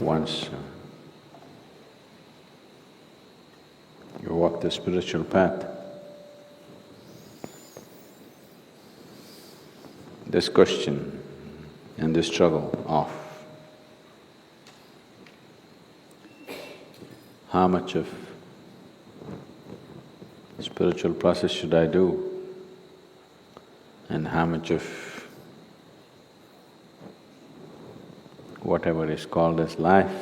Once you walk the spiritual path, this question and this struggle of how much of spiritual process should I do and how much of whatever is called as life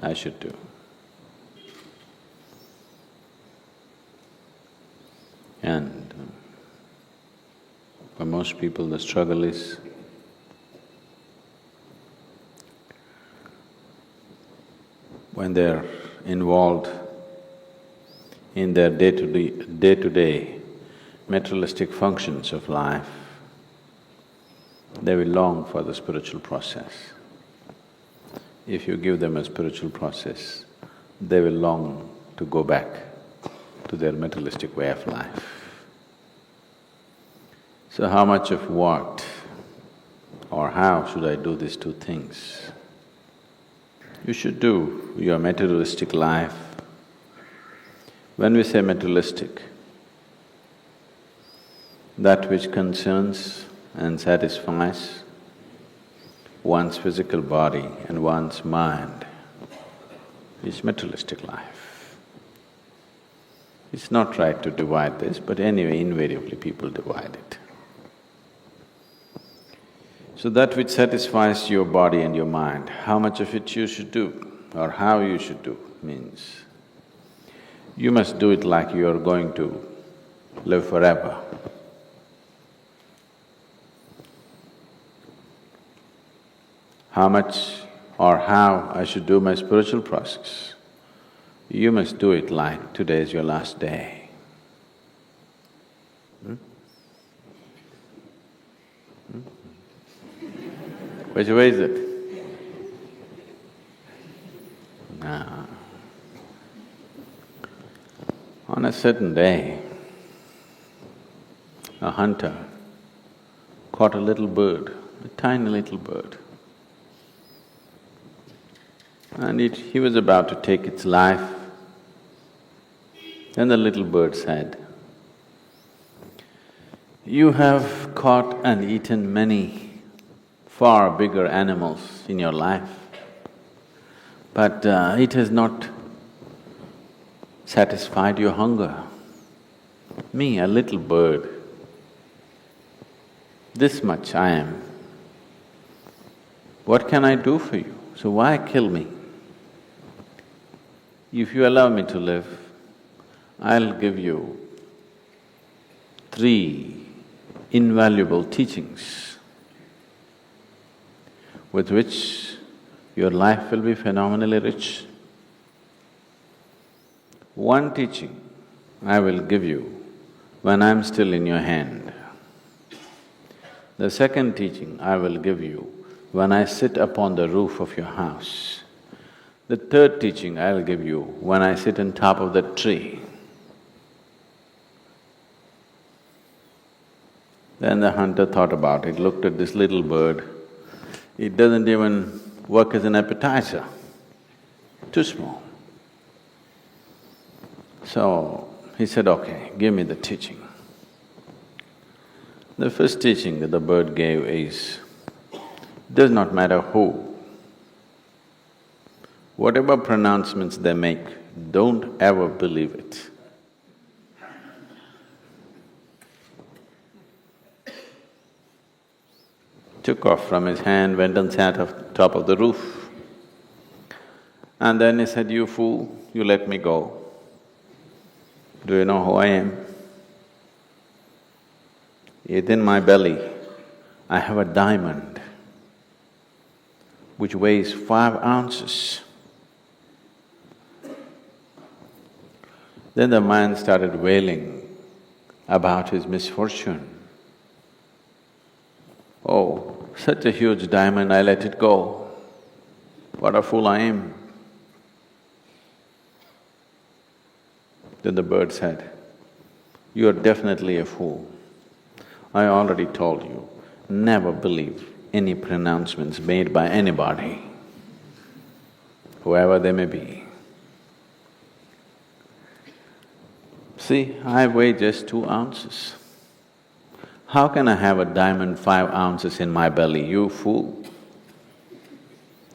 I should do. And for most people the struggle is when they're involved in their day-to-day materialistic functions of life, they will long for the spiritual process. If you give them a spiritual process, they will long to go back to their materialistic way of life. So how much of what or how should I do these two things? You should do your materialistic life. When we say materialistic, that which concerns and satisfies one's physical body and one's mind is materialistic life. It's not right to divide this, but anyway, invariably people divide it. So that which satisfies your body and your mind, how much of it you should do or how you should do means you must do it like you are going to live forever. How much or how I should do my spiritual process, you must do it like today is your last day. Which way is it? No. On a certain day, a hunter caught a little bird, a tiny little bird. And he was about to take its life. Then the little bird said, "You have caught and eaten many far bigger animals in your life, but it has not satisfied your hunger. Me, a little bird, this much I am. What can I do for you? So why kill me? If you allow me to live, I'll give you 3 invaluable teachings with which your life will be phenomenally rich. One teaching I will give you when I'm still in your hand. The second teaching I will give you when I sit upon the roof of your house. The third teaching I'll give you when I sit on top of that tree." Then the hunter thought about it, looked at this little bird. It doesn't even work as an appetizer, too small. So he said, "Okay, give me the teaching." The first teaching that the bird gave is, does not matter who, whatever pronouncements they make, don't ever believe it. Took off from his hand, went and sat on top of the roof. And then he said, "You fool, you let me go. Do you know who I am? Within my belly, I have a diamond which weighs 5 ounces. Then the man started wailing about his misfortune. "Oh, such a huge diamond, I let it go. What a fool I am." Then the bird said, "You are definitely a fool. I already told you, never believe any pronouncements made by anybody. whoever they may be. See, I weigh just 2 ounces. How can I have a diamond 5 ounces in my belly, you fool?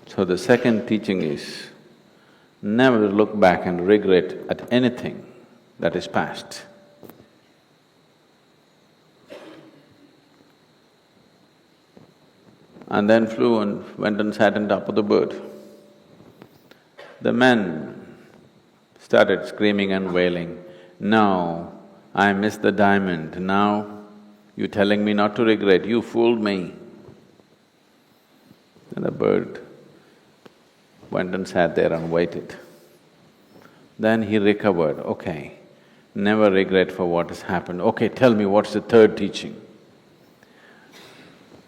So the second teaching is, never look back and regret at anything that is past. And then flew and went and sat on top of the bird. The men started screaming and wailing, "No, I missed the diamond, now you're telling me not to regret, you fooled me." And the bird went and sat there and waited. Then he recovered, okay, never regret for what has happened. Okay, tell me, what's the third teaching?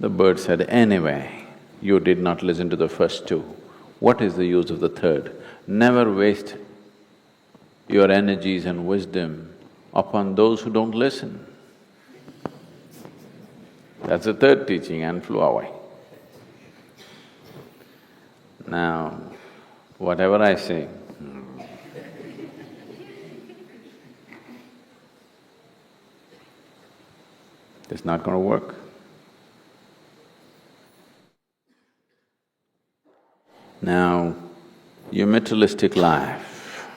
The bird said, anyway, you did not listen to the first 2. What is the use of the third? Never waste your energies and wisdom upon those who don't listen. That's the third teaching, and flew away. Now, whatever I say, it's not going to work. Now, your materialistic life,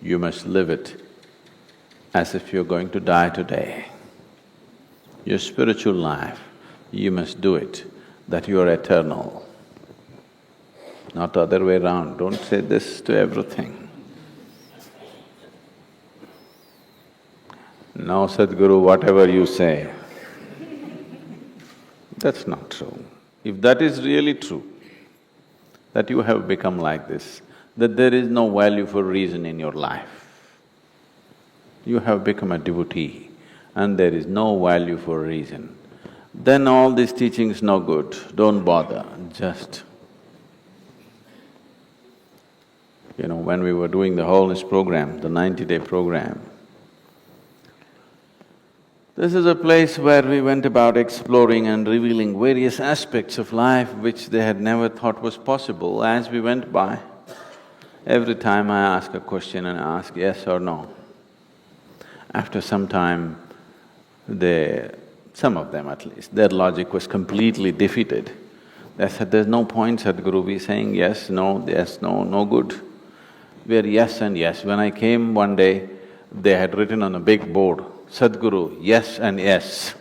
you must live it as if you're going to die today. Your spiritual life, you must do it that you are eternal, not the other way around. Don't say this to everything. No, Sadhguru, whatever you say. That's not true. If that is really true, that you have become like this, that there is no value for reason in your life. You have become a devotee and there is no value for reason, then all these teachings no good, don't bother, just… You know, when we were doing the wholeness program, the 90-day program, this is a place where we went about exploring and revealing various aspects of life which they had never thought was possible. As we went by, every time I ask a question and ask yes or no. After some time, some of them at least, their logic was completely defeated. They said, there's no point, Sadhguru, we saying yes, no, no good. We're yes and yes. When I came one day, they had written on a big board, Sadhguru, yes and yes.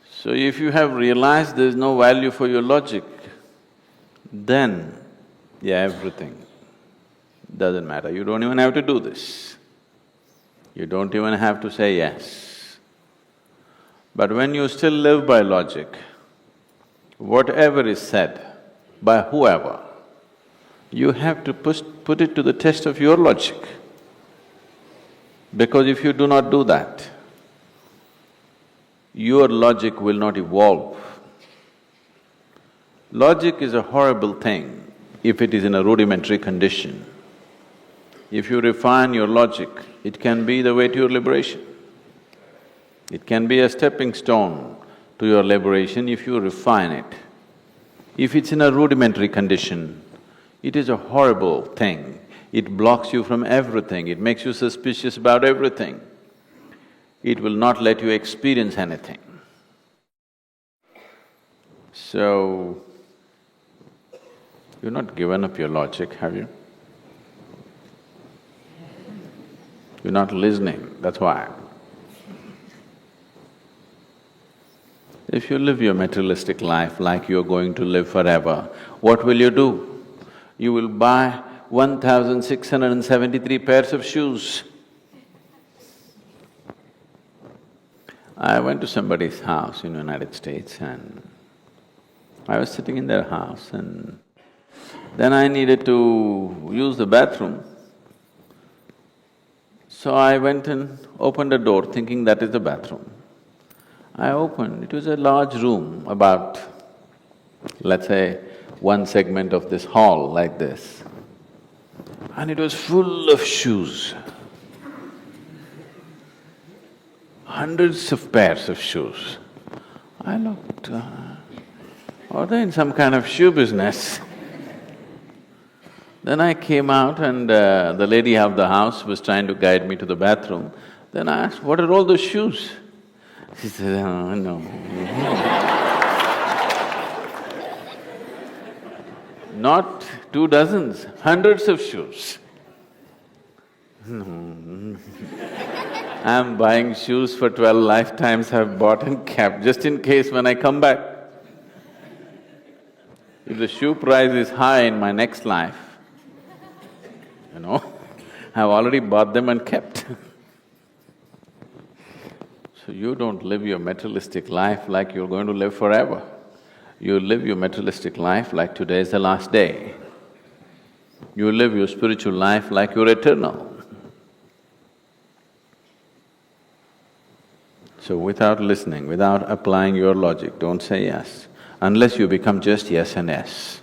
So if you have realized there's no value for your logic, then, yeah, everything doesn't matter. You don't even have to do this. You don't even have to say yes. But when you still live by logic, whatever is said by whoever, you have to put it to the test of your logic. Because if you do not do that, your logic will not evolve. Logic is a horrible thing if it is in a rudimentary condition. If you refine your logic, it can be the way to your liberation. It can be a stepping stone to your liberation if you refine it. If it's in a rudimentary condition, it is a horrible thing. It blocks you from everything, it makes you suspicious about everything. It will not let you experience anything. So, you've not given up your logic, have you? You're not listening, that's why. If you live your materialistic life like you're going to live forever, what will you do? You will buy 1,673 pairs of shoes. I went to somebody's house in the United States and I was sitting in their house and then I needed to use the bathroom. So I went and opened a door thinking that is the bathroom. I opened, it was a large room, about, let's say, one segment of this hall like this, and it was full of shoes. Hundreds of pairs of shoes. I looked, are they in some kind of shoe business? Then I came out and the lady of the house was trying to guide me to the bathroom. Then I asked, what are all those shoes? She said, oh, no. Not 2 dozens, hundreds of shoes. No. I'm buying shoes for 12 lifetimes I've bought and kept, just in case when I come back. If the shoe price is high in my next life, I've already bought them and kept. So you don't live your materialistic life like you're going to live forever. You live your materialistic life like today is the last day. You live your spiritual life like you're eternal. So without listening, without applying your logic, don't say yes, unless you become just yes and yes.